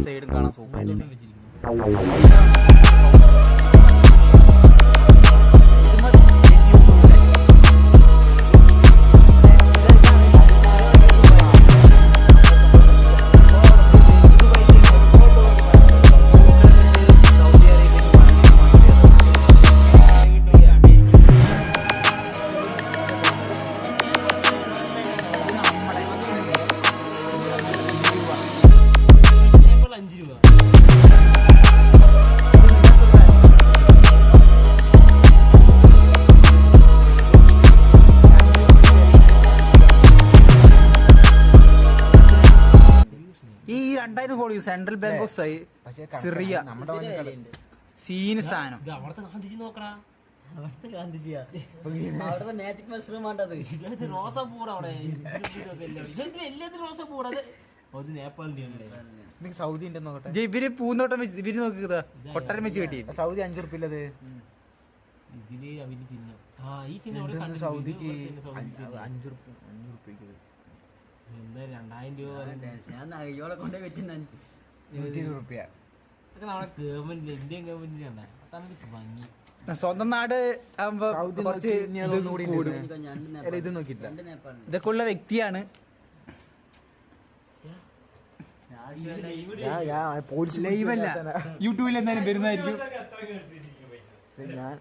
സൈഡും കാണാൻ സൂപ്പറായിട്ട് central bank of Syria scene സാധനം ഇവര് പൂന്തോട്ടം വെച്ച് ഇവര് നോക്കുക കൊട്ടാരം വെച്ച് കിട്ടി സൗദി 5 ഉറുപ്പില്ലത് സൗദിക്ക് 5 ഉറുപ്പിക്ക് എന്താ 2000 രൂപ കൊണ്ടേ പറ്റുന്ന 120 രൂപ ഗവൺമെന്റ് ഇന്ത്യൻ ഗവൺമെന്റിനാണ് ഭംഗി സ്വന്തം നാട് ആകുമ്പോ കുറച്ച് ഇത് നോക്കിയില്ല ഇതൊക്കെ ഉള്ള വ്യക്തിയാണ് ലൈവല്ല യൂട്യൂബിൽ എന്തായാലും വരുന്നതായിരിക്കും ഞാൻ